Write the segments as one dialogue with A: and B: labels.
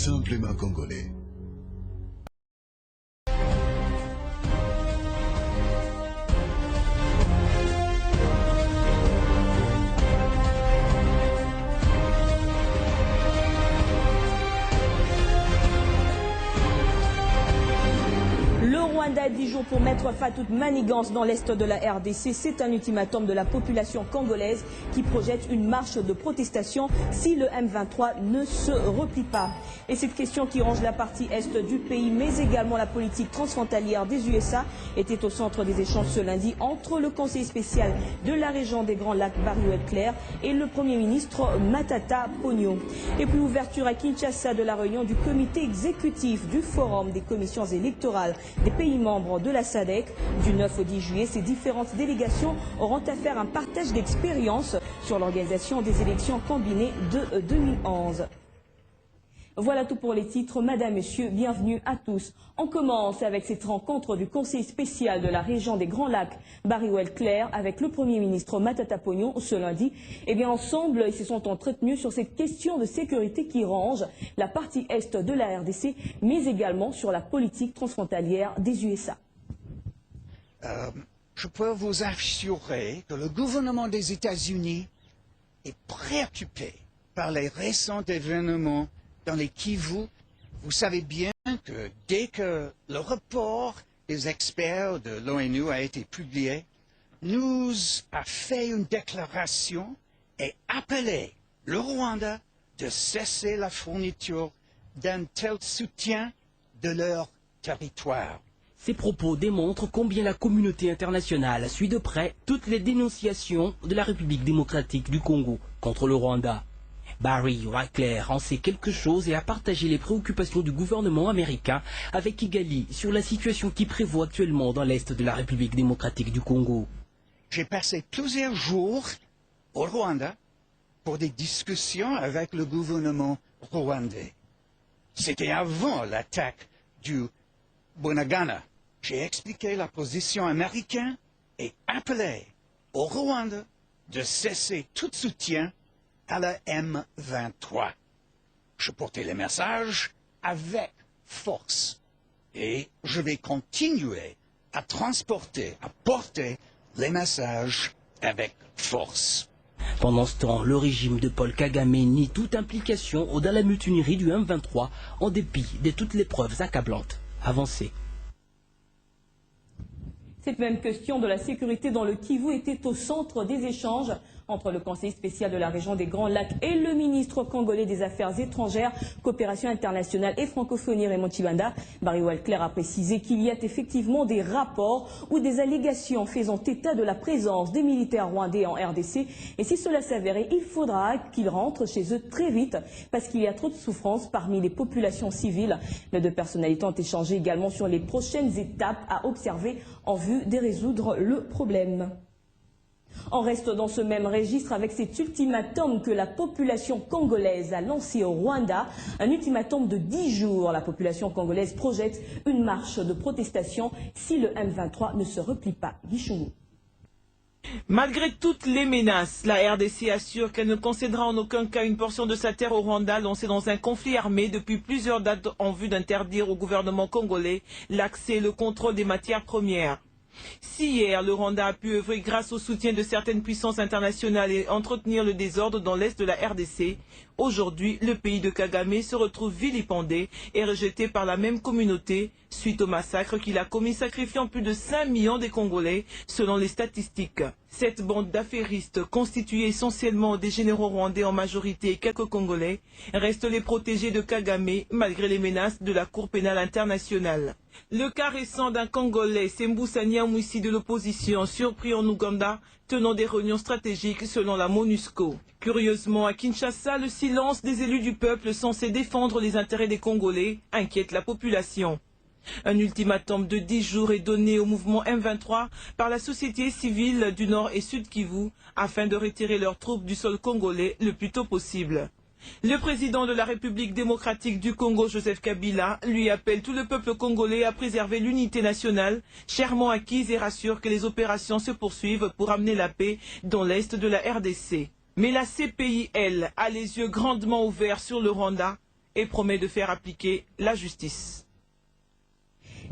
A: simplement congolais.
B: Rwanda a 10 jours pour mettre fin à toute manigance dans l'est de la RDC. C'est un ultimatum de la population congolaise qui projette une marche de protestation si le M23 ne se replie pas. Et cette question qui range la partie est du pays, mais également la politique transfrontalière des USA, était au centre des échanges ce lundi entre le conseiller spécial de la région des Grands Lacs, Barry Weltler, et le Premier ministre Matata Ponyo. Et puis ouverture à Kinshasa de la réunion du comité exécutif du Forum des commissions électorales des pays membres de la SADC. Du 9 au 10 juillet, ces différentes délégations auront à faire un partage d'expérience sur l'organisation des élections combinées de 2011. Voilà tout pour les titres. Madame, Monsieur, bienvenue à tous. On commence avec cette rencontre du conseiller spécial de la région des Grands Lacs, Barry Weltler, avec le Premier ministre Matata Ponyo ce lundi. Eh bien, ensemble, ils se sont entretenus sur cette question de sécurité qui range la partie est de la RDC, mais également sur la politique transfrontalière des USA.
C: Je peux vous assurer que le gouvernement des États-Unis est préoccupé par les récents événements dans les Kivu. Vous savez bien que dès que le rapport des experts de l'ONU a été publié, nous a fait une déclaration et appelé le Rwanda de cesser la fourniture d'un tel soutien de leur territoire.
D: Ces propos démontrent combien la communauté internationale suit de près toutes les dénonciations de la République démocratique du Congo contre le Rwanda. Barry Weltler en sait quelque chose et a partagé les préoccupations du gouvernement américain avec Kigali sur la situation qui prévaut actuellement dans l'est de la République démocratique du Congo.
C: J'ai passé plusieurs jours au Rwanda pour des discussions avec le gouvernement rwandais. C'était avant l'attaque du Bunagana. J'ai expliqué la position américaine et appelé au Rwanda de cesser tout soutien à la M23. Je portais le message avec force et je vais continuer à porter les messages avec force.
D: Pendant ce temps, le régime de Paul Kagame nie toute implication dans la mutinerie du M23 en dépit de toutes les preuves accablantes avancées.
B: Cette même question de la sécurité dans le Kivu était au centre des échanges entre le conseiller spécial de la région des Grands Lacs et le ministre congolais des Affaires étrangères, coopération internationale et francophonie Raymond Tshibanda. Barry Weltler a précisé qu'il y a effectivement des rapports ou des allégations faisant état de la présence des militaires rwandais en RDC. Et si cela s'avérait, il faudra qu'ils rentrent chez eux très vite parce qu'il y a trop de souffrance parmi les populations civiles. Les deux personnalités ont échangé également sur les prochaines étapes à observer en vue de résoudre le problème. On reste dans ce même registre avec cet ultimatum que la population congolaise a lancé au Rwanda. Un ultimatum de 10 jours. La population congolaise projette une marche de protestation si le M23 ne se replie pas. Guichou.
E: Malgré toutes les menaces, la RDC assure qu'elle ne concédera en aucun cas une portion de sa terre au Rwanda lancé dans un conflit armé depuis plusieurs dates en vue d'interdire au gouvernement congolais l'accès et le contrôle des matières premières. Si hier, le Rwanda a pu œuvrer grâce au soutien de certaines puissances internationales et entretenir le désordre dans l'est de la RDC, aujourd'hui, le pays de Kagame se retrouve vilipendé et rejeté par la même communauté suite au massacre qu'il a commis sacrifiant plus de 5 millions de Congolais selon les statistiques. Cette bande d'affairistes, constituée essentiellement des généraux rwandais en majorité et quelques Congolais, reste les protégés de Kagame malgré les menaces de la Cour pénale internationale. Le cas récent d'un Congolais, Sembousa Nyamwisi de l'opposition, surpris en Ouganda, tenant des réunions stratégiques selon la MONUSCO. Curieusement, à Kinshasa, le silence des élus du peuple censés défendre les intérêts des Congolais inquiète la population. Un ultimatum de 10 jours est donné au mouvement M23 par la société civile du Nord et Sud Kivu afin de retirer leurs troupes du sol congolais le plus tôt possible. Le président de la République démocratique du Congo, Joseph Kabila, lui appelle tout le peuple congolais à préserver l'unité nationale, chèrement acquise, et rassure que les opérations se poursuivent pour amener la paix dans l'est de la RDC. Mais la CPI, elle, a les yeux grandement ouverts sur le Rwanda et promet de faire appliquer la justice.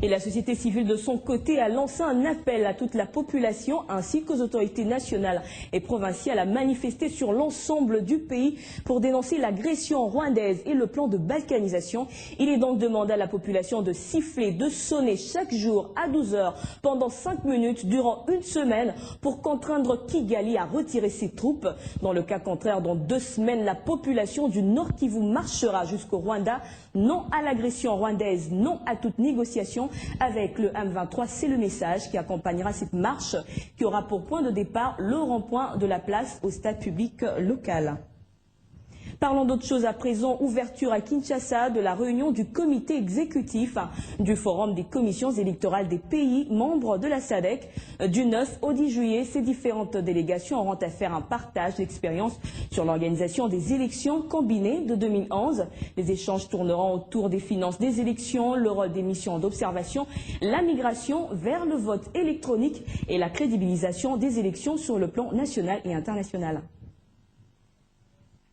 B: Et la société civile de son côté a lancé un appel à toute la population ainsi qu'aux autorités nationales et provinciales à manifester sur l'ensemble du pays pour dénoncer l'agression rwandaise et le plan de balkanisation. Il est donc demandé à la population de siffler, de sonner chaque jour à 12 heures pendant 5 minutes durant une semaine pour contraindre Kigali à retirer ses troupes. Dans le cas contraire, dans 2 semaines, la population du Nord Kivu marchera jusqu'au Rwanda. Non à l'agression rwandaise, non à toute négociation avec le M23. C'est le message qui accompagnera cette marche qui aura pour point de départ le rond-point de la place au stade public local. Parlons d'autre chose à présent. Ouverture à Kinshasa de la réunion du comité exécutif du Forum des commissions électorales des pays membres de la SADC. Du 9 au 10 juillet, ces différentes délégations auront à faire un partage d'expérience sur l'organisation des élections combinées de 2011. Les échanges tourneront autour des finances des élections, le rôle des missions d'observation, la migration vers le vote électronique et la crédibilisation des élections sur le plan national et international.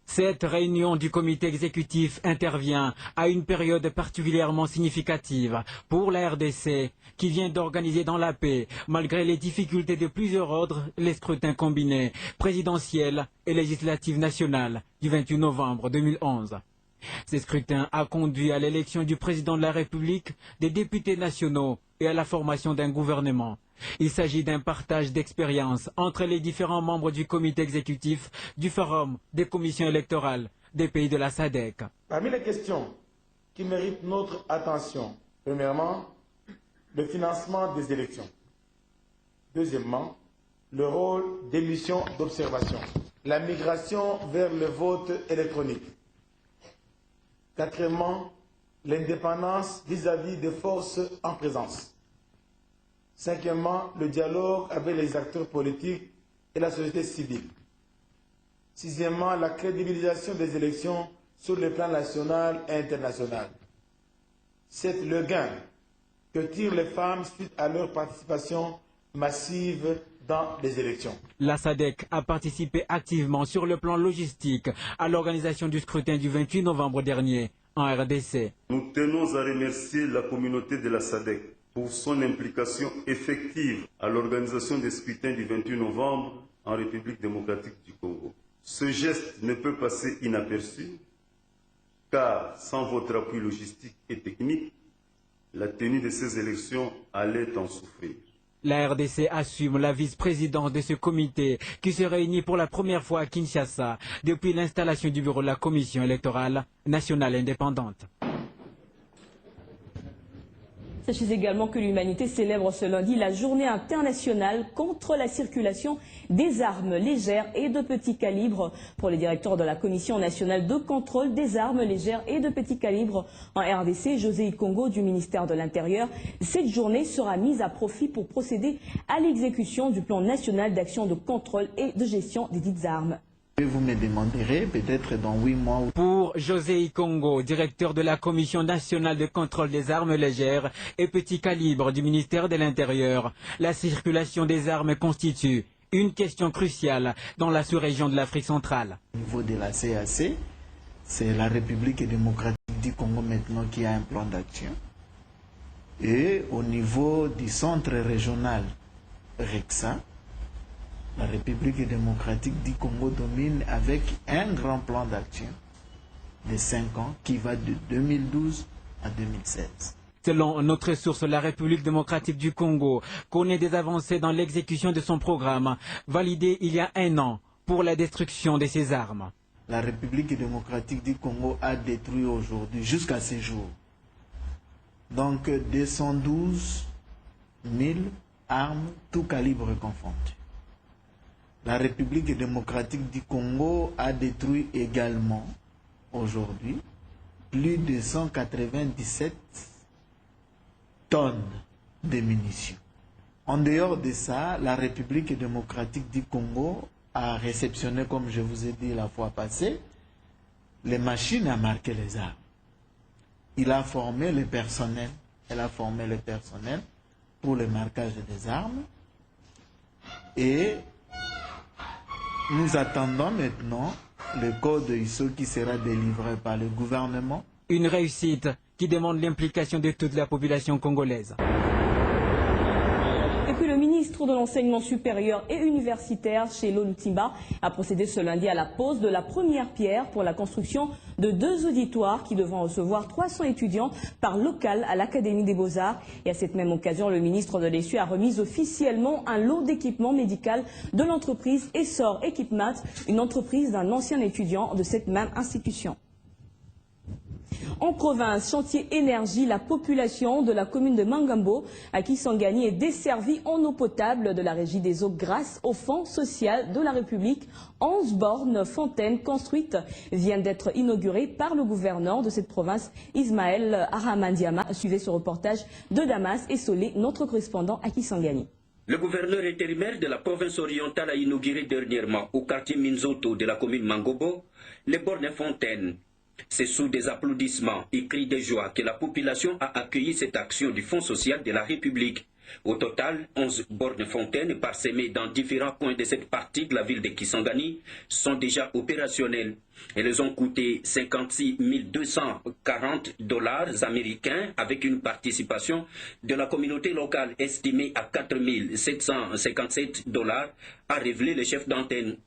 A: Cette réunion du comité exécutif intervient à une période particulièrement significative pour la RDC qui vient d'organiser dans la paix, malgré les difficultés de plusieurs ordres, les scrutins combinés présidentiels et législatifs nationales du 28 novembre 2011. Ces scrutins a conduit à l'élection du président de la République, des députés nationaux et à la formation d'un gouvernement. Il s'agit d'un partage d'expérience entre les différents membres du comité exécutif du Forum des commissions électorales des pays de la SADC.
F: Parmi les questions qui méritent notre attention, premièrement, le financement des élections. Deuxièmement, le rôle des missions d'observation. La migration vers le vote électronique. Quatrièmement, l'indépendance vis-à-vis des forces en présence. Cinquièmement, le dialogue avec les acteurs politiques et la société civile. Sixièmement, la crédibilisation des élections sur le plan national et international. C'est le gain que tirent les femmes suite à leur participation massive dans les élections.
A: La SADC a participé activement sur le plan logistique à l'organisation du scrutin du 28 novembre dernier en RDC.
G: Nous tenons à remercier la communauté de la SADC pour son implication effective à l'organisation des scrutins du 28 novembre en République démocratique du Congo. Ce geste ne peut passer inaperçu, car sans votre appui logistique et technique, la tenue de ces élections allait en souffrir.
A: La RDC assume la vice-présidence de ce comité qui se réunit pour la première fois à Kinshasa depuis l'installation du bureau de la Commission électorale nationale indépendante.
B: Sachez également que l'humanité célèbre ce lundi la journée internationale contre la circulation des armes légères et de petit calibre. Pour le directeur de la Commission nationale de contrôle des armes légères et de petit calibre en RDC, José Ikongo du ministère de l'Intérieur, cette journée sera mise à profit pour procéder à l'exécution du plan national d'action de contrôle et de gestion des dites armes.
H: Vous me demanderez peut-être dans 8 mois.
A: Pour José Ikongo, directeur de la Commission nationale de contrôle des armes légères et petit calibre du ministère de l'Intérieur, la circulation des armes constitue une question cruciale dans la sous-région de l'Afrique centrale.
H: Au niveau de la CAC, c'est la République démocratique du Congo maintenant qui a un plan d'action. Et au niveau du centre régional REXA, la République démocratique du Congo domine avec un grand plan d'action de 5 ans qui va de 2012 à 2016.
A: Selon notre source, la République démocratique du Congo connaît des avancées dans l'exécution de son programme, validé il y a 1 an pour la destruction de ses armes.
H: La République démocratique du Congo a détruit aujourd'hui, jusqu'à ce jour, donc 212 000 armes, tout calibre confondu. La République démocratique du Congo a détruit également, aujourd'hui, plus de 197 tonnes de munitions. En dehors de ça, la République démocratique du Congo a réceptionné, comme je vous ai dit la fois passée, les machines à marquer les armes. Il a formé le personnel, elle a formé le personnel pour le marquage des armes et nous attendons maintenant le code ISO qui sera délivré par le gouvernement
A: Une réussite qui demande l'implication de toute la population congolaise.
B: Et puis le ministre de l'Enseignement supérieur et universitaire, Chello Lutimba, a procédé ce lundi à la pose de la première pierre pour la construction de 2 auditoires qui devront recevoir 300 étudiants par local à l'Académie des Beaux-Arts. Et à cette même occasion, le ministre de l'ESU a remis officiellement un lot d'équipement médical de l'entreprise Essor Equipment, une entreprise d'un ancien étudiant de cette même institution. En province, chantier énergie, la population de la commune de Mangambo, à Kisangani, est desservie en eau potable de la Régie des eaux grâce au Fonds social de la République. 11 bornes fontaines construites viennent d'être inaugurées par le gouverneur de cette province, Ismaël Aramandiama. Suivez ce reportage de Damas et Solé, notre correspondant à Kisangani.
I: Le gouverneur intérimaire de la province orientale a inauguré dernièrement au quartier Minzoto de la commune Mangobo les bornes fontaines. C'est sous des applaudissements et cris de joie que la population a accueilli cette action du Fonds social de la République. Au total, 11 bornes fontaines parsemées dans différents coins de cette partie de la ville de Kisangani sont déjà opérationnelles. Elles ont coûté 56 240 $ américains avec une participation de la communauté locale estimée à 4 757 $, a révélé le chef d'antenne.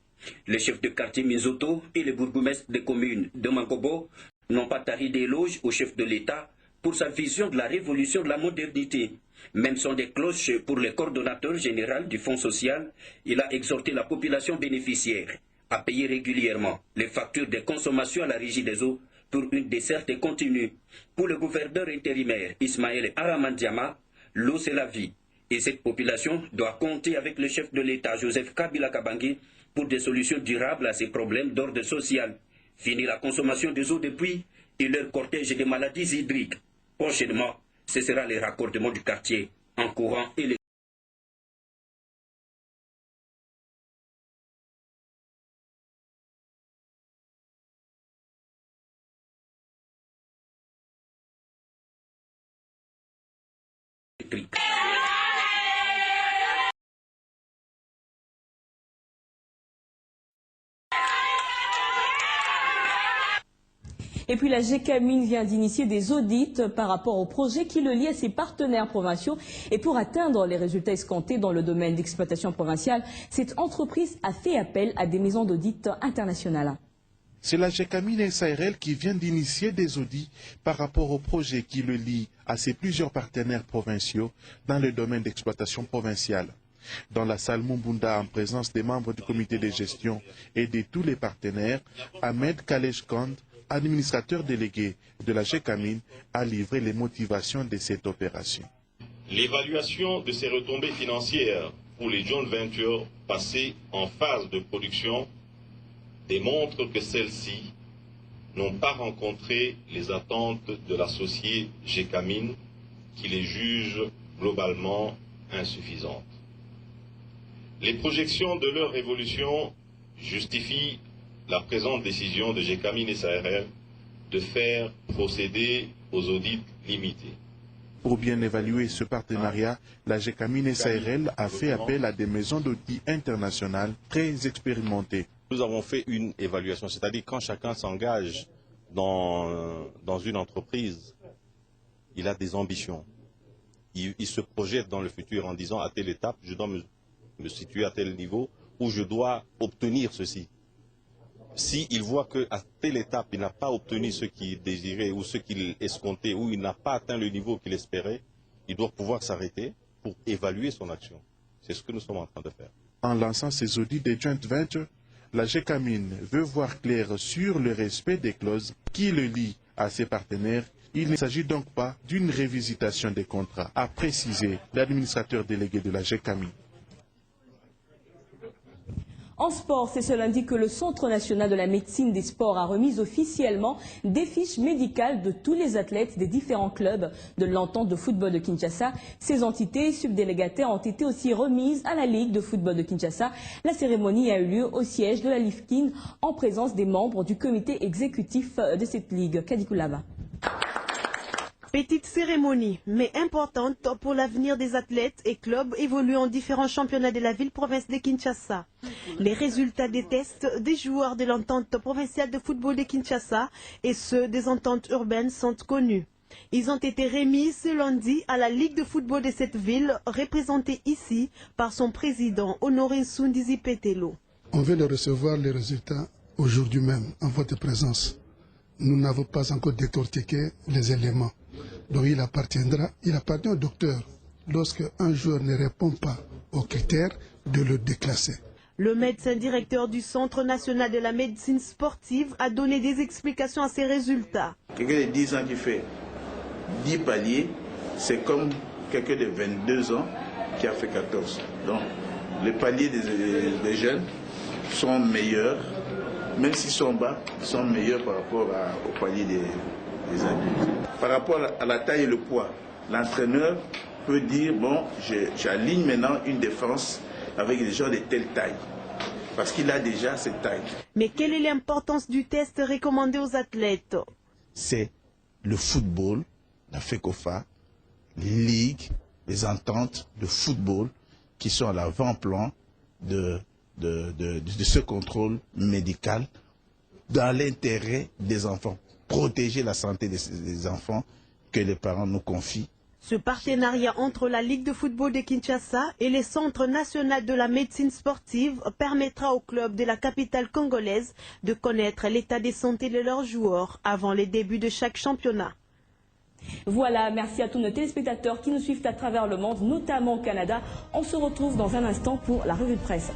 I: Les chefs de quartier Mizoto et les bourgmestres des communes de Mangobo n'ont pas tari d'éloges au chef de l'État pour sa vision de la révolution de la modernité. Même son des cloches pour le coordonnateur général du Fonds social, il a exhorté la population bénéficiaire à payer régulièrement les factures de consommation à la Régie des eaux pour une desserte continue. Pour le gouverneur intérimaire Ismaël Aramandiama, l'eau c'est la vie. Et cette population doit compter avec le chef de l'État, Joseph Kabila Kabange, pour des solutions durables à ces problèmes d'ordre social. Fini la consommation des eaux de pluie et leur cortège de maladies hydriques. Prochainement, ce sera le raccordement du quartier en courant électrique.
B: Et puis la GECAMIN vient d'initier des audits par rapport au projet qui le lie à ses partenaires provinciaux. Et pour atteindre les résultats escomptés dans le domaine d'exploitation provinciale, cette entreprise a fait appel à des maisons d'audit internationales.
J: C'est la GECAMIN SARL qui vient d'initier des audits par rapport au projet qui le lie à ses plusieurs partenaires provinciaux dans le domaine d'exploitation provinciale. Dans la salle Mumbunda, en présence des membres du comité de gestion et de tous les partenaires, Ahmed Kalej Kand, administrateur délégué de la GECAMIN, a livré les motivations de cette opération.
K: L'évaluation de ces retombées financières pour les joint ventures passées en phase de production démontre que celles-ci n'ont pas rencontré les attentes de l'associé GECAMIN qui les juge globalement insuffisantes. Les projections de leur évolution justifient la présente décision de GECAMIN SARL de faire procéder aux audits limités.
J: Pour bien évaluer ce partenariat, la GECAMIN SARL a fait appel à des maisons d'audit internationales très expérimentées.
K: Nous avons fait une évaluation, c'est-à-dire quand chacun s'engage dans une entreprise, il a des ambitions. Il se projette dans le futur en disant à telle étape, je dois me situer à tel niveau où je dois obtenir ceci. S'il voit qu'à telle étape, il n'a pas obtenu ce qu'il désirait ou ce qu'il escomptait, ou il n'a pas atteint le niveau qu'il espérait, il doit pouvoir s'arrêter pour évaluer son action. C'est ce que nous sommes en train de faire.
J: En lançant ces audits des joint ventures, la GECAMIN veut voir clair sur le respect des clauses qui le lient à ses partenaires. Il ne s'agit donc pas d'une révisitation des contrats, a précisé l'administrateur délégué de la GECAMIN.
B: En sport, c'est ce lundi que le Centre national de la médecine des sports a remis officiellement des fiches médicales de tous les athlètes des différents clubs de l'entente de football de Kinshasa. Ces entités subdélégataires ont été aussi remises à la Ligue de football de Kinshasa. La cérémonie a eu lieu au siège de la LIFKIN en présence des membres du comité exécutif de cette ligue. Kadikulaba.
L: Petite cérémonie, mais importante pour l'avenir des athlètes et clubs évoluant en différents championnats de la ville-province de Kinshasa. Les résultats des tests des joueurs de l'entente provinciale de football de Kinshasa et ceux des ententes urbaines sont connus. Ils ont été remis ce lundi à la Ligue de football de cette ville, représentée ici par son président Honoré Nsundizi Petelo.
M: On vient de recevoir les résultats aujourd'hui même, en votre présence. Nous n'avons pas encore décortiqué les éléments. Donc il appartient au docteur, lorsque un joueur ne répond pas aux critères, de le déclasser.
L: Le médecin directeur du Centre national de la médecine sportive a donné des explications à ces résultats.
N: Quelqu'un de 10 ans qui fait 10 paliers, c'est comme quelqu'un de 22 ans qui a fait 14. Donc les paliers des jeunes sont meilleurs, même s'ils sont bas, ils sont meilleurs par rapport au palier des adultes. Par rapport à la taille et le poids, l'entraîneur peut dire, bon, j'aligne maintenant une défense avec des gens de telle taille, parce qu'il a déjà cette taille.
L: Mais quelle est l'importance du test recommandé aux athlètes?
N: C'est le football, la FECOFA, les ligues, les ententes de football qui sont à l'avant-plan de ce contrôle médical dans l'intérêt des enfants. Protéger la santé des enfants que les parents nous confient.
L: Ce partenariat entre la Ligue de football de Kinshasa et les Centres nationaux de la médecine sportive permettra aux clubs de la capitale congolaise de connaître l'état de santé de leurs joueurs avant les débuts de chaque championnat.
B: Voilà, merci à tous nos téléspectateurs qui nous suivent à travers le monde, notamment au Canada. On se retrouve dans un instant pour la revue de presse.